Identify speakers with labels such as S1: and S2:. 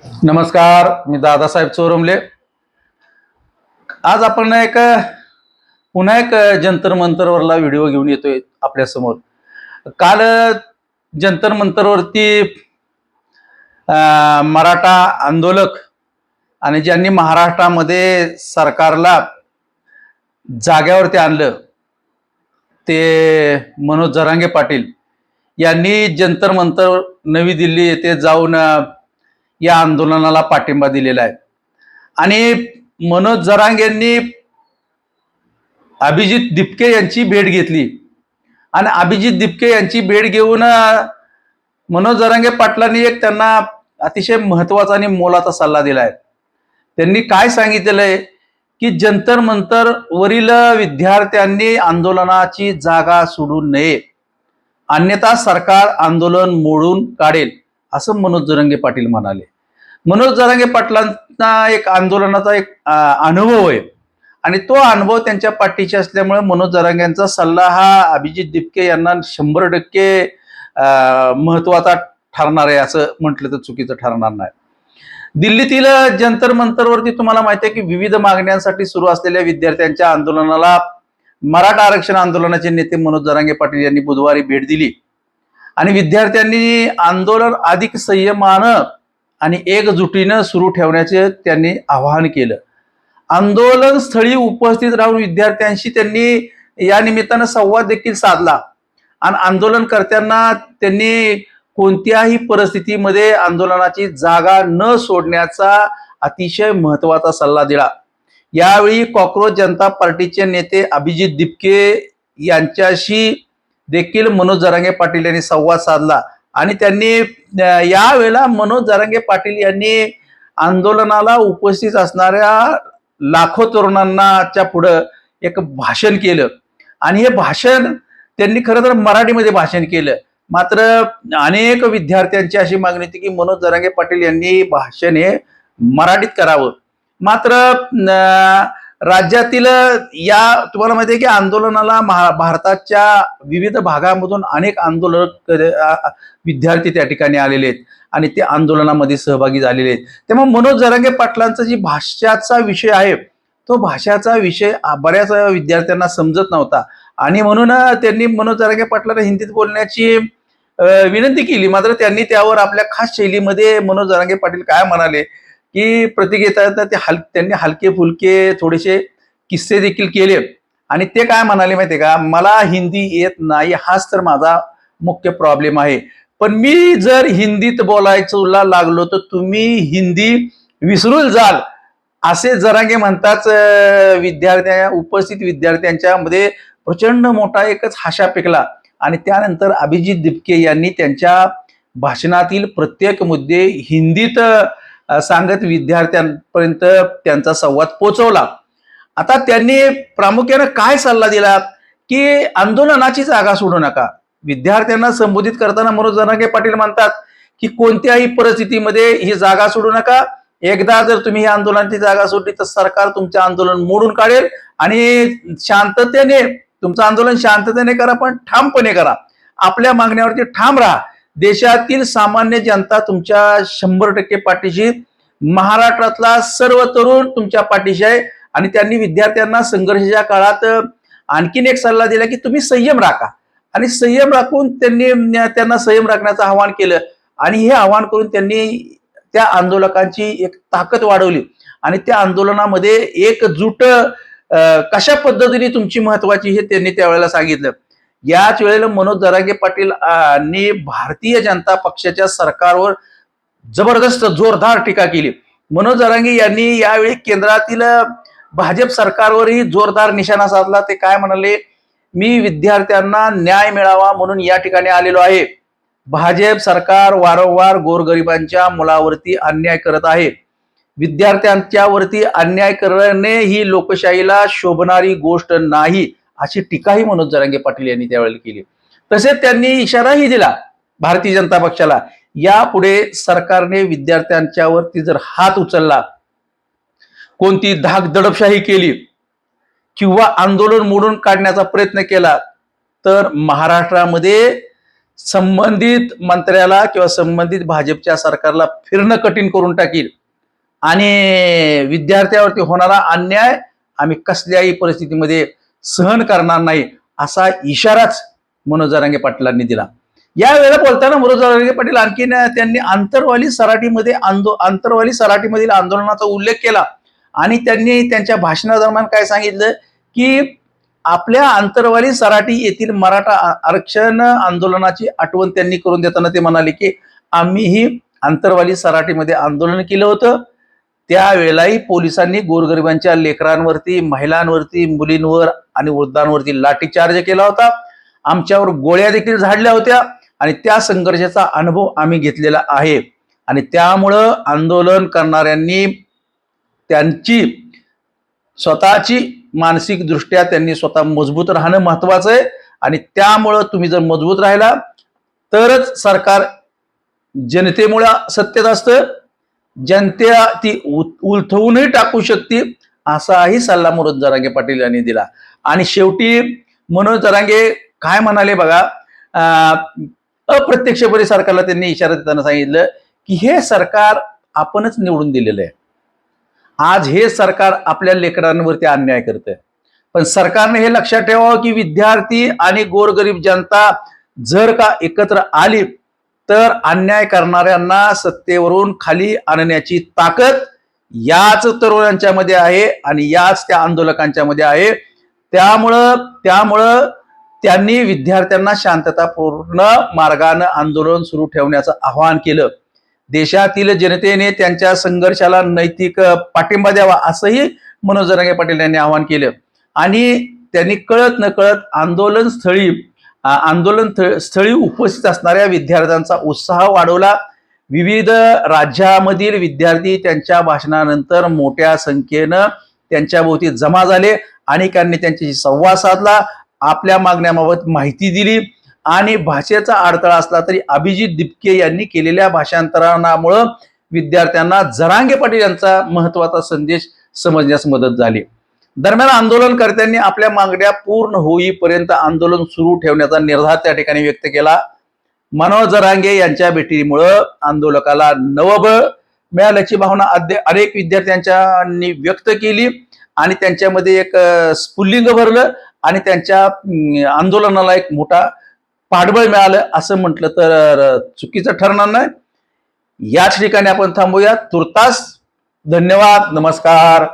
S1: नमस्कार, मी दादासाहेब चोरमले. आज आपण पुन्हा एक जंतर मंतरवरला व्हिडिओ घेऊन येतोय आपल्या समोर. काल जंतर मंतरवरती मराठा आंदोलक आणि ज्यांनी महाराष्ट्रामध्ये सरकारला जाग्यावरती आणलं ते मनोज जरांगे पाटील यांनी जंतर मंतर नवी दिल्ली येथे जाऊन या आंदोलनाला पाठिंबा दिलेला आहे. आणि मनोज जरांगेंनी अभिजित दिपके यांची भेट घेतली आणि अभिजित दिपके यांची भेट घेऊन मनोज जरांगे पाटलांनी एक त्यांना अतिशय महत्वाचा आणि मोलाचा सल्ला दिलाय. त्यांनी काय सांगितलेलं आहे की जंतर मंतर वरील विद्यार्थ्यांनी आंदोलनाची जागा सोडू नये, अन्यथा सरकार आंदोलन मोडून काढेल, असं मनोज जरांगे पाटील म्हणाले. मनोज जरांगे पाटलांना एक आंदोलनाचा अनुभव आहे आणि तो अनुभव त्यांच्या पाठीशी असल्यामुळे मनोज जरांगेंचा सल्ला हा अभिजित दिपके यांना 100% महत्वाचा ठरणार आहे, असं म्हटलं तर चुकीचं ठरणार नाही. दिल्लीतील जंतर मंतरवरती तुम्हाला माहिती आहे की विविध मागण्यांसाठी सुरू असलेल्या विद्यार्थ्यांच्या आंदोलनाला मराठा आरक्षण आंदोलनाचे नेते मनोज जरांगे पाटील यांनी बुधवारी भेट दिली आणि विद्यार्थ्यांनी आंदोलन अधिक संयमानं आणि एकजुटीनं सुरू ठेवण्याचे त्यांनी आवाहन केलं. आंदोलन स्थळी उपस्थित राहून विद्यार्थ्यांशी त्यांनी या निमित्तानं संवाद देखील साधला आणि आंदोलनकर्त्यांना त्यांनी कोणत्याही परिस्थितीमध्ये आंदोलनाची जागा न सोडण्याचा अतिशय महत्वाचा सल्ला दिला. यावेळी कॉक्रोच जनता पार्टीचे नेते अभिजित दिपके यांच्याशी देखील मनोज जरांगे पाटील यांनी संवाद साधला आणि त्यांनी यावेळेला मनोज जरांगे पाटील यांनी आंदोलनाला उपस्थित असणाऱ्या लाखो तरुणांच्या पुढं एक भाषण केलं आणि हे भाषण त्यांनी खरं तर मराठीमध्ये भाषण केलं. मात्र अनेक विद्यार्थ्यांची अशी मागणी होती की मनोज जरांगे पाटील यांनी भाषण हे मराठीत करावं. मात्र राज्यातील तुम्हाला माहिती आहे की आंदोलनाला भारताच्या विविध भागांमधून अनेक आंदोलक विद्यार्थी त्या ठिकाणी आलेले आहेत आणि ते आंदोलनामध्ये सहभागी झालेले आहेत. त्यामुळे मनोज जरांगे पाटलांचा जी भाषाचा विषय आहे तो भाषाचा विषय बऱ्याच विद्यार्थ्यांना समजत नव्हता आणि म्हणून त्यांनी मनोज जरांगे पाटलांना हिंदीत बोलण्याची विनंती केली. मात्र त्यांनी त्यावर आपल्या खास शैलीमध्ये मनोज जरांगे पाटील काय म्हणाले की प्रतिक्रिया त्यांनी हलके फुलके थोडेसे किस्से देखील केले आणि ते काय म्हणाले माहितीये का, मला हिंदी येत नाही, हाच तर माझा मुख्य प्रॉब्लेम आहे, पण मी जर हिंदीत बोलायला लागलो तर तुम्ही हिंदी विसरून जाल, असे जरांगे म्हणताच उपस्थित विद्यार्थ्यांच्या मध्ये प्रचंड मोठा एकच हाशा पेकला आणि त्यानंतर अभिजित दिपके यांनी त्यांच्या भाषणातील प्रत्येक मुद्दे हिंदीत सांगत विद्यार्थ्यांपर्यंत त्यांचा संवाद पोहोचवला. आता त्यांनी प्रामुख्याने काय सल्ला दिला की आंदोलनाची जागा सोडू नका. विद्यार्थ्यांना संबोधित करताना मनोज जरांगे पाटील म्हणतात की कोणत्याही परिस्थितीमध्ये ही जागा सोडू नका. एकदा जर तुम्ही ही आंदोलनाची जागा सोडली तर सरकार तुमचे आंदोलन मोडून काढेल आणि शांततेने तुमचं आंदोलन शांततेने करा, पण ठामपणे करा. आपल्या मागण्यावरती ठाम राहा. देशातील सामान्य जनता तुमच्या 100% पाठीशी, महाराष्ट्रातला सर्व तरुण तुमच्या पाठीशी आहे. आणि त्यांनी विद्यार्थ्यांना संघर्षाच्या काळात आणखीन एक सल्ला दिला की तुम्ही संयम राखा आणि संयम राखून त्यांना संयम राखण्याचं आवाहन केलं आणि हे आवाहन करून त्यांनी त्या आंदोलकांची एक ताकद वाढवली आणि त्या आंदोलनामध्ये एकजूट कशा पद्धतीने तुमची महत्वाची हे त्यांनी त्यावेळेला सांगितलं. याच वेळेला मनोज जरांगे पाटील यांनी भारतीय जनता पक्षाच्या सरकारवर जबरदस्त जोरदार टीका केली. मनोज जरांगे यांनी यावेळी केंद्रातील भाजप सरकारवरही जोरदार निशाणा साधला. ते काय म्हणाले, मी विद्यार्थ्यांना न्याय मिळावा म्हणून या ठिकाणी आलेलो आहे. भाजप सरकार वारंवार गोरगरिबांच्या मुलावरती अन्याय करत आहे. विद्यार्थ्यांच्या वरती अन्याय करणे ही लोकशाहीला शोभणारी गोष्ट नाही, अशी टीकाही मनोज जरांगे पाटील यांनी त्यावेळेला केली. तसेच त्यांनी इशाराही दिला भारतीय जनता पक्षाला, यापुढे सरकारने विद्यार्थ्यांच्या वरती जर हात उचलला, कोणती धाक दडपशाही केली किंवा आंदोलन मोडून काढण्याचा प्रयत्न केला तर महाराष्ट्रामध्ये संबंधित मंत्र्याला किंवा संबंधित भाजपच्या सरकारला फिरणं कठीण करून टाकील आणि विद्यार्थ्यावरती होणारा अन्याय आम्ही कसल्याही परिस्थितीमध्ये सहन करणार नाही, असा इशाराच मनोज जरांगे पाटलांनी दिला. यावेळेला बोलताना मनोज जरांगे पाटील आणखीन त्यांनी आंतरवाली सराटीमधील आंदोलनाचा उल्लेख केला आणि त्यांनी त्यांच्या भाषणादरम्यान काय सांगितलं की आपल्या आंतरवाली सराटी येथील मराठा आरक्षण आंदोलनाची आठवण त्यांनी करून देताना ते म्हणाले की आम्हीही आंतरवाली सराटीमध्ये आंदोलन केलं होतं. त्यावेळेलाही पोलिसांनी गोरगरिबांच्या लेकरांवरती, महिलांवरती, मुलींवर आणि वृद्धांवरती लाठीचार्ज केला होता. आमच्यावर गोळ्या देखील झाडल्या होत्या आणि त्या संघर्षाचा अनुभव आम्ही घेतलेला आहे आणि त्यामुळं आंदोलन करणाऱ्यांनी त्यांची स्वतःची मानसिक दृष्ट्या त्यांनी स्वतः मजबूत राहणं महत्वाचं आहे आणि त्यामुळं तुम्ही जर मजबूत राहिला तरच सरकार जनतेमुळे सत्तेत असतं, जनता ती उलथवूनही टाकू शकते, असाही सल्ला मनोज जरांगे पाटील यांनी दिला. आणि शेवटी मनोज जरांगे काय म्हणाले बघा, अप्रत्यक्षपणे सरकारला त्यांनी इशारा देताना सांगितलं की हे सरकार आपणच निवडून दिलेलं आहे. आज हे सरकार आपल्या लेकरांवरती अन्याय करतंय, पण सरकारने हे लक्षात ठेवावं की विद्यार्थी आणि गोरगरीब जनता जर का एकत्र आली तर अन्याय करणाऱ्यांना सत्तेवरून खाली आणण्याची ताकद याच तरुणांच्या मध्ये आहे आणि याच त्या आंदोलकांच्या मध्ये आहे. त्यामुळं त्यांनी विद्यार्थ्यांना शांततापूर्ण मार्गाने आंदोलन सुरू ठेवण्याचं आवाहन केलं. देशातील जनतेने त्यांच्या संघर्षाला नैतिक पाठिंबा द्यावा असंही मनोज जरांगे पाटील यांनी आवाहन केलं आणि त्यांनी कळत नकळत आंदोलन स्थळी उपस्थित असणाऱ्या विद्यार्थ्यांचा उत्साह वाढवला. विविध राज्यामधील विद्यार्थी त्यांच्या भाषणानंतर मोठ्या संख्येनं त्यांच्याभोवती जमा झाले. अनेकांनी त्यांच्याशी संवाद साधला, आपल्या मागण्याबाबत माहिती दिली आणि भाषेचा अडथळा असला तरी अभिजित दिपके यांनी केलेल्या भाषांतरणामुळं विद्यार्थ्यांना जरांगे पाटील यांचा महत्वाचा संदेश समजण्यास मदत झाली. दरम्यान आंदोलनकर्त्यांनी आपल्या मागण्या पूर्ण होईपर्यंत आंदोलन सुरू ठेवण्याचा निर्धार त्या ठिकाणी व्यक्त केला. मनोज जरांगे यांच्या भेटीमुळं आंदोलकाला नवबळ मिळाल्याची भावना अनेक विद्यार्थ्यांनी व्यक्त केली आणि त्यांच्यामध्ये एक स्फुल्लिंग भरलं आणि त्यांच्या आंदोलनाला एक मोठा पाठबळ मिळालं असं म्हटलं तर चुकीचं ठरणार नाही. याच ठिकाणी आपण थांबूया तुर्तास. धन्यवाद, नमस्कार.